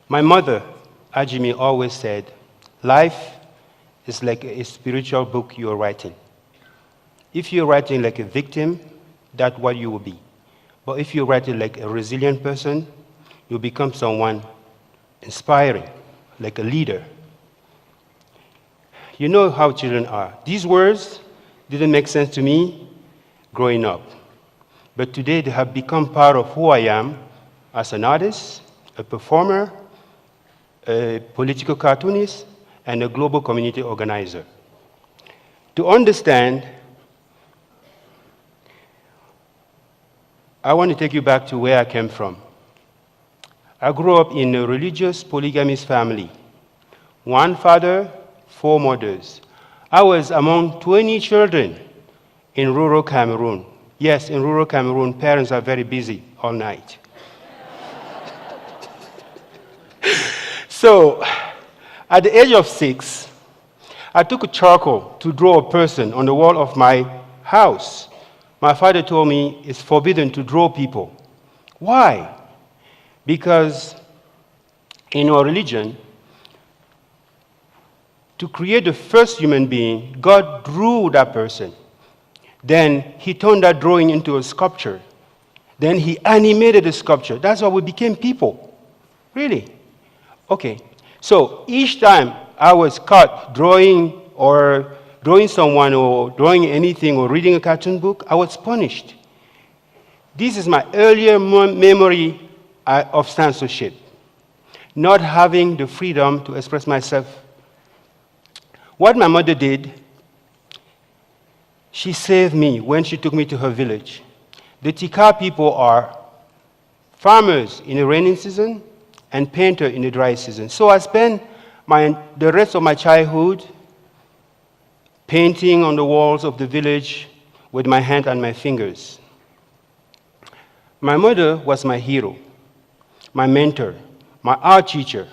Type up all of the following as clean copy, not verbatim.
My mother, Ajimi, always said, life is like a spiritual book you're writing. If you're writing like a victim, that's what you will be. But if you're writing like a resilient person, you'll become someone inspiring, like a leader. You know how children are. These words didn't make sense to me growing up. But today they have become part of who I am as an artist, a performer, a political cartoonist, and a global community organizer. To understand, I want to take you back to where I came from. I grew up in a religious polygamist family. One father, 4 mothers. I was among 20 children in rural Cameroon. Yes, in rural Cameroon, parents are very busy all night. So, at the age of 6, I took a charcoal to draw a person on the wall of my house. My father told me it's forbidden to draw people. Why? Because in our religion, to create the first human being, God drew that person. Then he turned that drawing into a sculpture. Then he animated the sculpture. That's how we became people. Really? Okay. So each time I was caught drawing someone or drawing anything or reading a cartoon book, I was punished. This is my earlier memory of censorship, not having the freedom to express myself. What my mother did, she saved me when she took me to her village. The Tika people are farmers in the rainy season and painters in the dry season. So I spent the rest of my childhood painting on the walls of the village with my hand and my fingers. My mother was my hero, my mentor, my art teacher,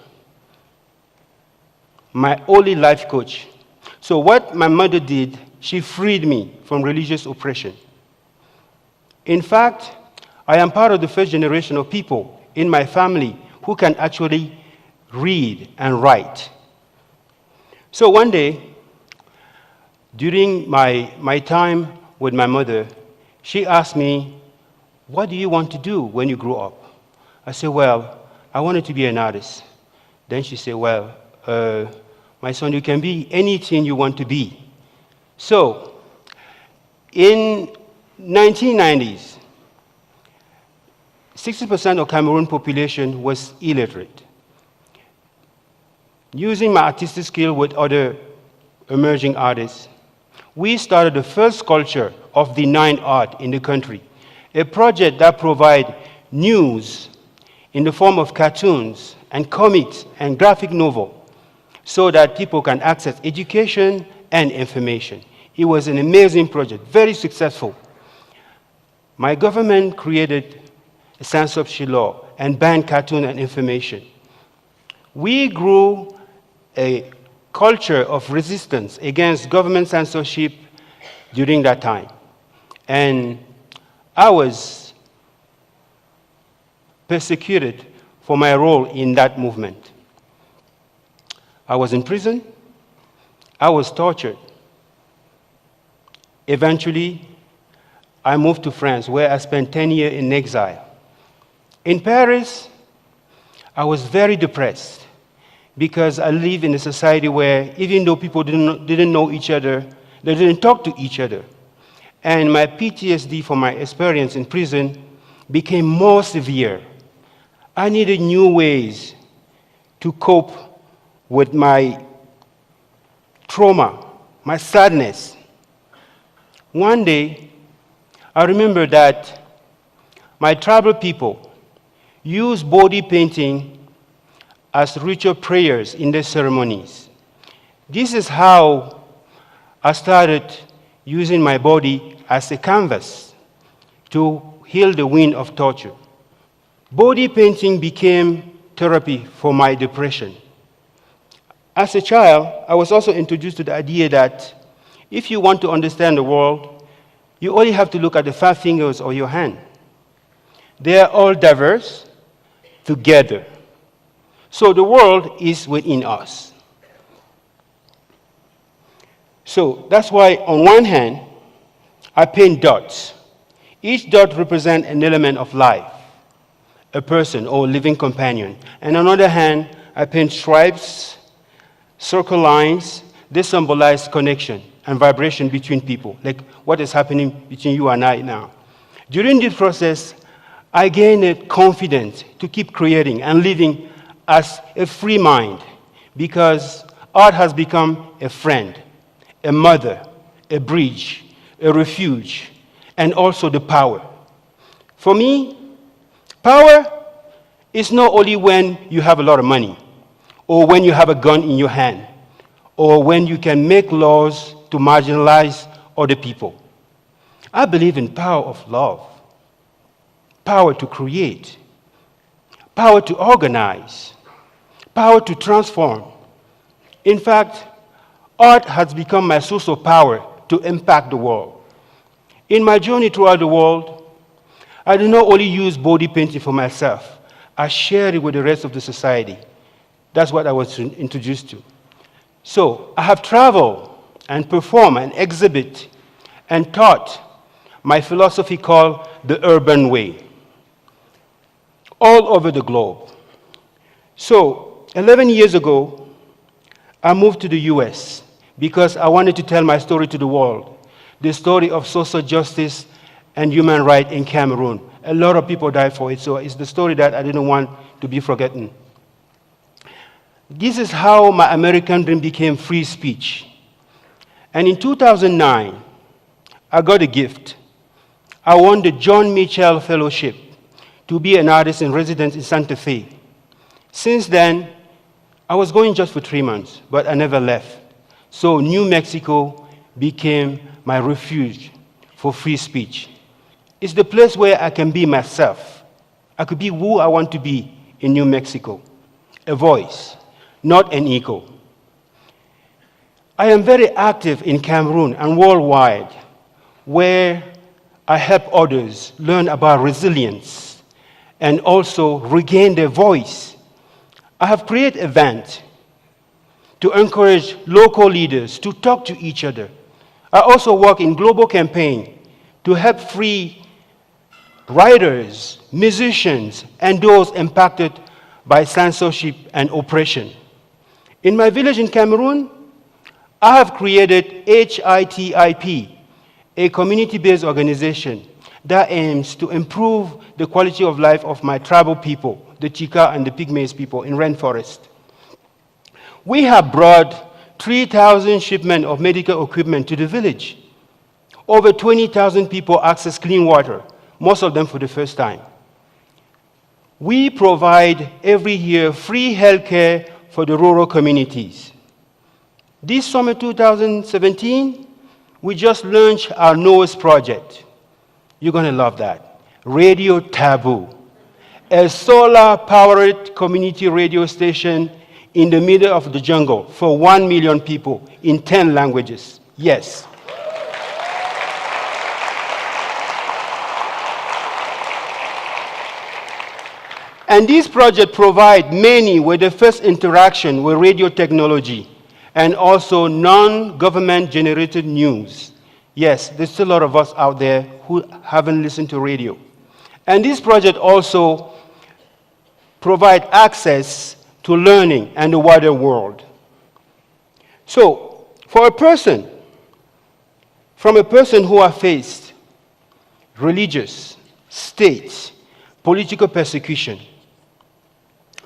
my only life coach. So what my mother did, she freed me from religious oppression. In fact, I am part of the first generation of people in my family who can actually read and write. So one day, during my time with my mother, she asked me, what do you want to do when you grow up? I said, well, I wanted to be an artist. Then she said, well, my son, you can be anything you want to be. So, in 1990s, 60% of Cameroon population was illiterate. Using my artistic skill with other emerging artists, we started the first culture of the 9 art in the country, a project that provides news in the form of cartoons and comics and graphic novel so that people can access education and information. It was an amazing project, very successful. My government created a censorship law and banned cartoon and information. We grew a culture of resistance against government censorship during that time. And I was persecuted for my role in that movement. I was in prison. I was tortured. Eventually, I moved to France, where I spent 10 years in exile. In Paris, I was very depressed because I live in a society where even though people didn't know each other, they didn't talk to each other. And my PTSD from my experience in prison became more severe. I needed new ways to cope with my trauma, my sadness. One day, I remember that my tribal people used body painting as ritual prayers in their ceremonies. This is how I started using my body as a canvas to heal the wound of torture. Body painting became therapy for my depression. As a child, I was also introduced to the idea that if you want to understand the world, you only have to look at the 5 fingers of your hand. They are all diverse together. So the world is within us. So that's why, on one hand, I paint dots. Each dot represents an element of life, a person or living companion. And on the other hand, I paint stripes, circle lines. They symbolize connection and vibration between people, like what is happening between you and I now. During this process, I gained confidence to keep creating and living as a free mind, because art has become a friend, a mother, a bridge, a refuge, and also the power. For me, power is not only when you have a lot of money, or when you have a gun in your hand, or when you can make laws to marginalize other people. I believe in power of love, power to create, power to organize, power to transform. In fact, art has become my source of power to impact the world. In my journey throughout the world, I do not only use body painting for myself, I share it with the rest of the society. That's what I was introduced to. So I have traveled and performed and exhibit and taught my philosophy called the urban way all over the globe. So 11 years ago, I moved to the US because I wanted to tell my story to the world, the story of social justice and human rights in Cameroon. A lot of people died for it, so it's the story that I didn't want to be forgotten. This is how my American dream became free speech. And in 2009, I got a gift. I won the John Mitchell Fellowship to be an artist in residence in Santa Fe. Since then, I was going just for 3 months, but I never left. So New Mexico became my refuge for free speech. It's the place where I can be myself. I could be who I want to be in New Mexico, a voice, not an echo. I am very active in Cameroon and worldwide, where I help others learn about resilience and also regain their voice. I have created events to encourage local leaders to talk to each other. I also work in global campaign to help free writers, musicians, and those impacted by censorship and oppression. In my village in Cameroon, I have created HITIP, a community-based organization that aims to improve the quality of life of my tribal people, the Chika and the Pygmies people in rainforest. We have brought 3,000 shipments of medical equipment to the village. Over 20,000 people access clean water, most of them for the first time. We provide every year free healthcare for the rural communities. This summer 2017, we just launched our newest project. You're going to love that. Radio Taboo, a solar-powered community radio station in the middle of the jungle for 1 million people in 10 languages. Yes. And this project provides many with the first interaction with radio technology and also non-government generated news. Yes, there's still a lot of us out there who haven't listened to radio. And this project also provides access to learning and the wider world. So, from a person who has faced religious, state, political persecution,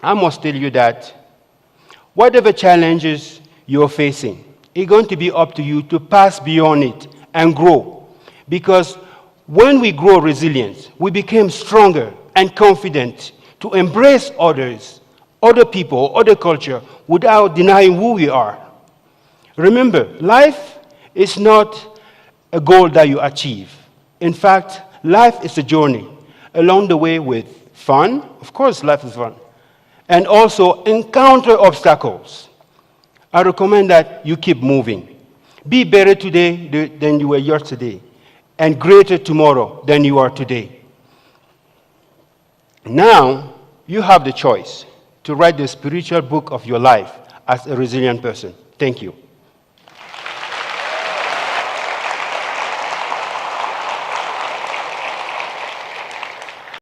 I must tell you that whatever challenges you're facing, it's going to be up to you to pass beyond it and grow. Because when we grow resilience, we become stronger and confident to embrace others, other people, other culture, without denying who we are. Remember, life is not a goal that you achieve. In fact, life is a journey along the way with fun. Of course, life is fun. And also encounter obstacles. I recommend that you keep moving. Be better today than you were yesterday, and greater tomorrow than you are today. Now, you have the choice to write the spiritual book of your life as a resilient person. Thank you.